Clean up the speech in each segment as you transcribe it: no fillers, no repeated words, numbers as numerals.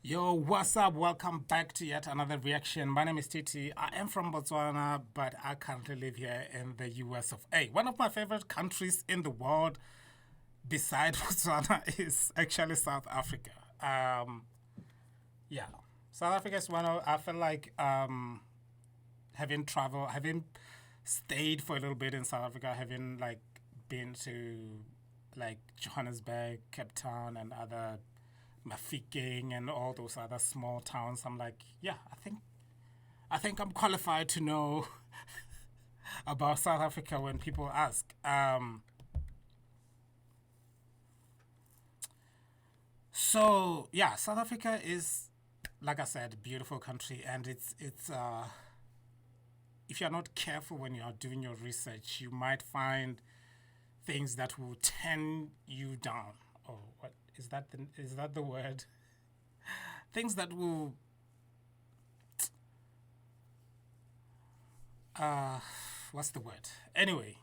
Yo, what's up? Welcome back to yet another reaction. My name is Titi. I am from Botswana, but I currently live here in the US of A. One of my favorite countries in the world, beside Botswana, is actually South Africa. Yeah, South Africa is one of, I feel like having stayed for a little bit in South Africa, having like been to like Johannesburg, Cape Town, and other Mafikeng and all those other small towns. I'm like, yeah, I think I'm qualified to know about South Africa when people ask. So yeah, South Africa is, like I said, a beautiful country, and it's if you're not careful when you are doing your research, you might find things that will turn you down. Or what is that the word? Things that will uh what's the word? Anyway,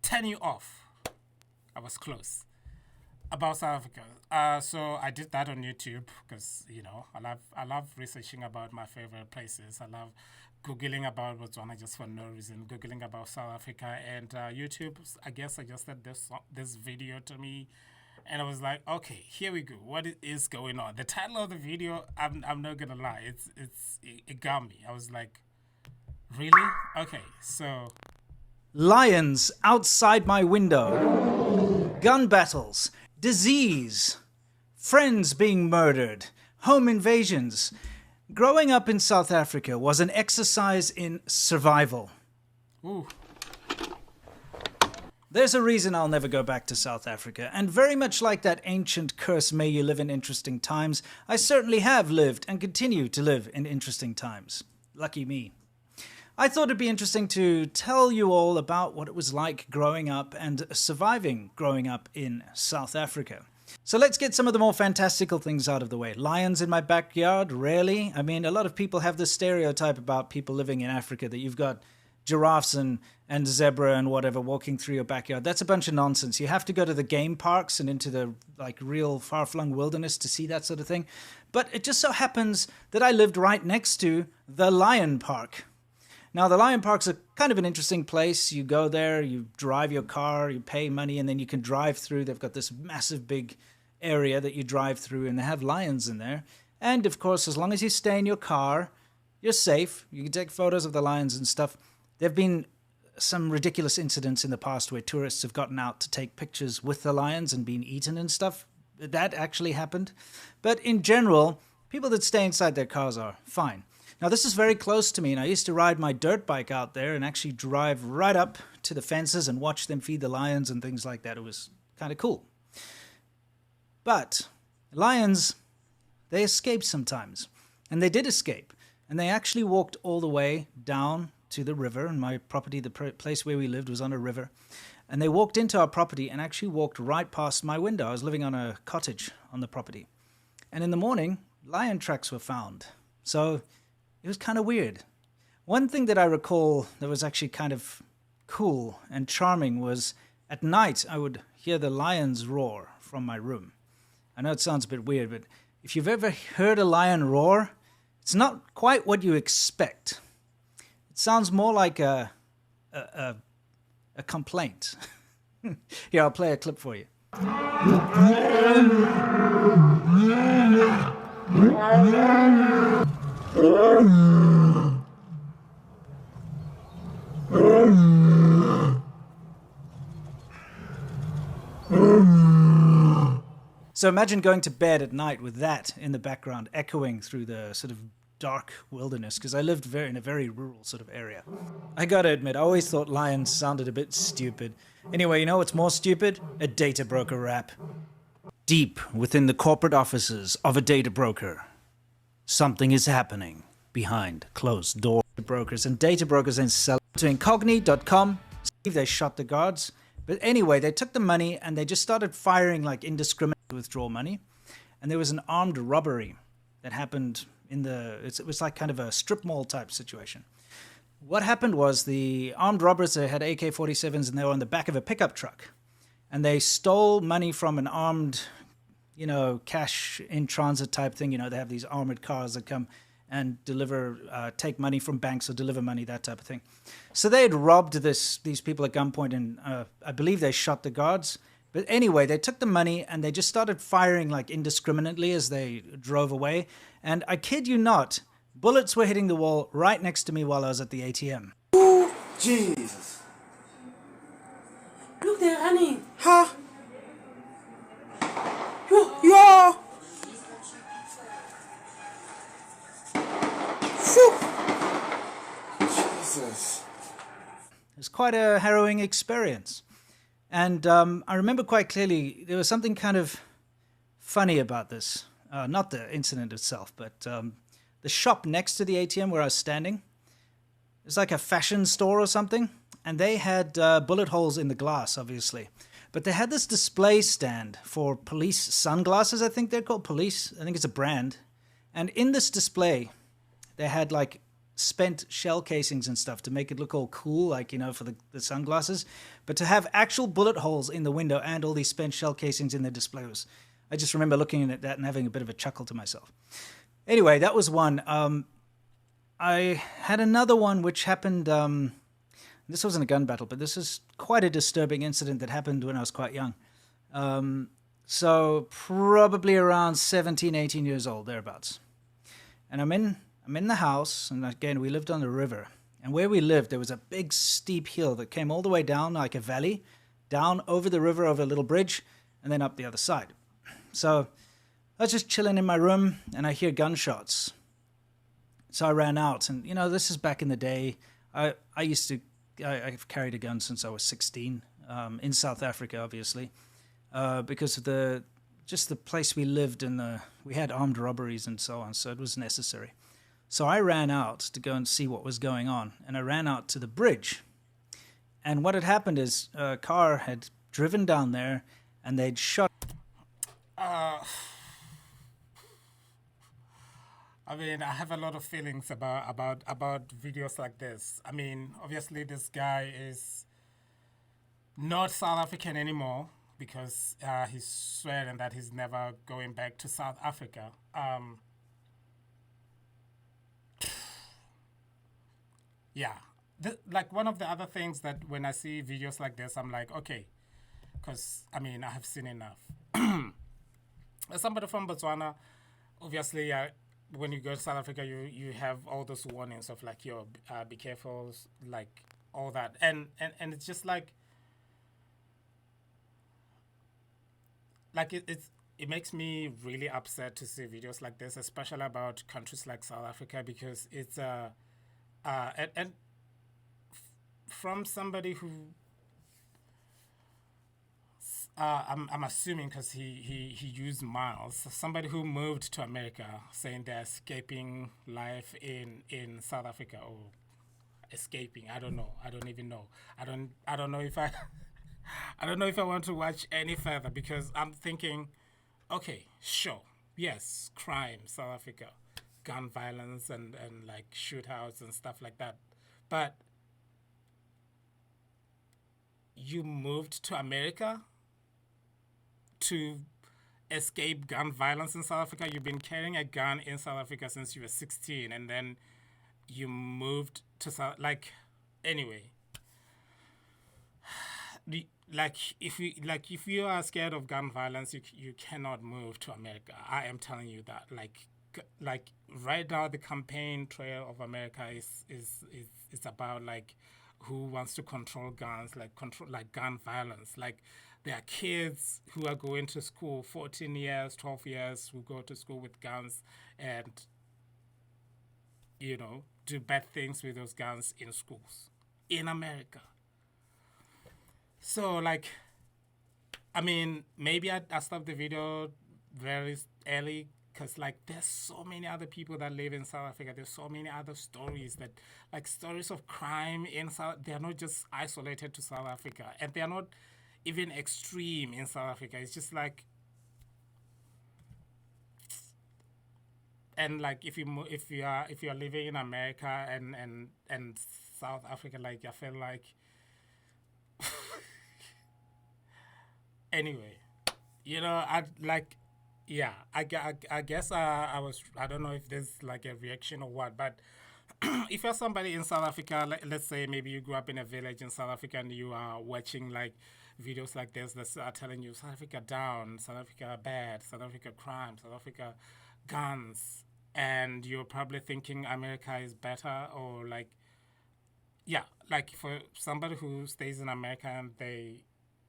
turn you off. I was close. About South Africa. So I did that on YouTube because I love researching about my favorite places. I love googling about Botswana just for no reason. Googling about South Africa, and YouTube, I guess, suggested this video to me, and I was like, okay, here we go. What is going on? The title of the video, I'm not gonna lie, it got me. I was like, really? Okay, so Lions outside my window. Gun battles. Disease. Friends being murdered. Home invasions. Growing up in South Africa was an exercise in survival. ooh, There's a reason I'll never go back to South Africa, and very much like that ancient curse, may you live in interesting times, I certainly have lived and continue to live in interesting times. Lucky me. I thought it'd be interesting to tell you all about what it was like growing up and surviving growing up in South Africa. So let's get some of the more fantastical things out of the way. Lions in my backyard? Rarely. I mean, a lot of people have this stereotype about people living in Africa that you've got giraffes and zebra and whatever walking through your backyard. That's a bunch of nonsense. You have to go to the game parks and into the like real far-flung wilderness to see that sort of thing. But it just so happens that I lived right next to the Lion Park. Now, the Lion Park's a kind of an interesting place. You go there, you drive your car, you pay money, and then you can drive through. They've got this massive big area that you drive through, and they have lions in there. And, of course, as long as you stay in your car, you're safe. You can take photos of the lions and stuff. There have been some ridiculous incidents in the past where tourists have gotten out to take pictures with the lions and been eaten and stuff. That actually happened. But in general, people that stay inside their cars are fine. Now, this is very close to me, and I used to ride my dirt bike out there and actually drive right up to the fences and watch them feed the lions and things like that. It was kind of cool. But lions, they escape sometimes. And they did escape. And they actually walked all the way down to the river. And my property, the place where we lived, was on a river. And they walked into our property and actually walked right past my window. I was living on a cottage on the property. And in the morning, lion tracks were found. So it was kind of weird. One thing that I recall that was actually kind of cool and charming was at night I would hear the lions roar from my room. I know it sounds a bit weird, but if you've ever heard a lion roar, it's not quite what you expect. It sounds more like a complaint. Here, I'll play a clip for you. So imagine going to bed at night with that in the background, echoing through the sort of dark wilderness, because I lived in a very rural sort of area. I gotta admit, I always thought lions sounded a bit stupid. Anyway, you know what's more stupid? A data broker rap. Deep within the corporate offices of a data broker, something is happening behind closed doors. Brokers and data brokers then sell to Incogni.com. They shot the guards. But anyway, they took the money and they just started firing like indiscriminate withdraw money. And there was an armed robbery that happened it was like kind of a strip mall type situation. What happened was the armed robbers, they had AK-47s and they were on the back of a pickup truck. And they stole money from an armed cash in transit type thing. They have these armored cars that come and deliver, take money from banks or deliver money, that type of thing. So they had robbed these people at gunpoint, and I believe they shot the guards. But anyway, they took the money and they just started firing like indiscriminately as they drove away. And I kid you not, bullets were hitting the wall right next to me while I was at the ATM. Ooh, Jesus. Look, they're running. Huh? Yo. Jesus. It was quite a harrowing experience. And I remember quite clearly there was something kind of funny about this. Not the incident itself, but the shop next to the ATM where I was standing. It was like a fashion store or something. And they had bullet holes in the glass, obviously. But they had this display stand for police sunglasses, I think they're called. Police, I think it's a brand. And in this display, they had like spent shell casings and stuff to make it look all cool, like, for the sunglasses. But to have actual bullet holes in the window and all these spent shell casings in the display I just remember looking at that and having a bit of a chuckle to myself. Anyway, that was one. I had another one which happened, this wasn't a gun battle, but this is quite a disturbing incident that happened when I was quite young. So probably around 17, 18 years old, thereabouts. And I'm in the house, and again, we lived on the river. And where we lived, there was a big steep hill that came all the way down like a valley, down over the river, over a little bridge, and then up the other side. So I was just chilling in my room, and I hear gunshots. So I ran out, and, this is back in the day. I've carried a gun since I was 16, in South Africa, obviously, because of the place we lived in. We had armed robberies and so on, so it was necessary. So I ran out to go and see what was going on, and I ran out to the bridge. And what had happened is a car had driven down there, and they'd shot. I mean, I have a lot of feelings about videos like this. I mean, obviously, this guy is not South African anymore because he's swearing that he's never going back to South Africa. Yeah. Like, one of the other things that when I see videos like this, I'm like, okay, because, I mean, I have seen enough. As somebody from Botswana, obviously, when you go to South Africa, you have all those warnings of like, be careful, like all that, and it's just like it makes me really upset to see videos like this, especially about countries like South Africa, because it's and from somebody who I'm assuming, because he used miles, somebody who moved to America, saying they're escaping life in South Africa, or escaping. I don't know. I don't even know. I don't know if I I don't know if I want to watch any further, because I'm thinking, okay, sure, yes, crime, South Africa, gun violence and like shootouts and stuff like that, but you moved to America to escape gun violence in South Africa. You've been carrying a gun in South Africa since you were 16, and then you moved to South. Like, anyway, if you are scared of gun violence, you cannot move to America. I am telling you that. Like right now, the campaign trail of America is about like who wants to control guns, like gun violence. Like, there are kids who are going to school, 14 years, 12 years, who go to school with guns and, do bad things with those guns in schools in America. So, like, I mean, maybe I stopped the video very early because, like, there's so many other people that live in South Africa. There's so many other stories that, like, stories of crime in South. They're not just isolated to South Africa, and they're not even extreme in South Africa. It's just like, and like if you are living in America and South Africa, like, I feel like anyway, I like Yeah, I guess I don't know if there's like a reaction or what, but if you're somebody in South Africa, let's say maybe you grew up in a village in South Africa and you are watching like videos like this that are telling you South Africa down, South Africa bad, South Africa crime, South Africa guns, and you're probably thinking America is better, or like, yeah, like for somebody who stays in America and they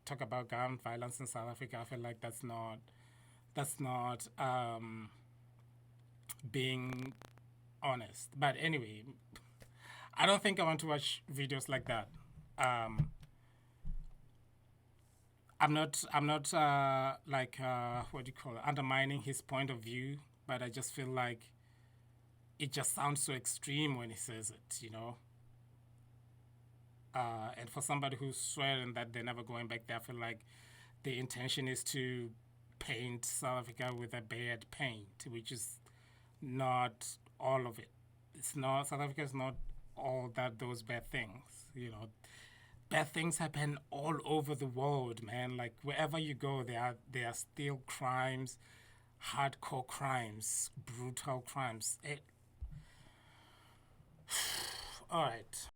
talk about gun violence in South Africa, I feel like that's not being honest. But anyway, I don't think I want to watch videos like that. Um, I'm not like what do you call it, undermining his point of view, but I just feel like it just sounds so extreme when he says it, you know. And for somebody who's swearing that they're never going back there, I feel like the intention is to paint South Africa with a bad paint, which is not all of it. It's not, South Africa is not all that those bad things. You know, bad things happen all over the world, man. Like wherever you go, there are still crimes, hardcore crimes, brutal crimes. All right.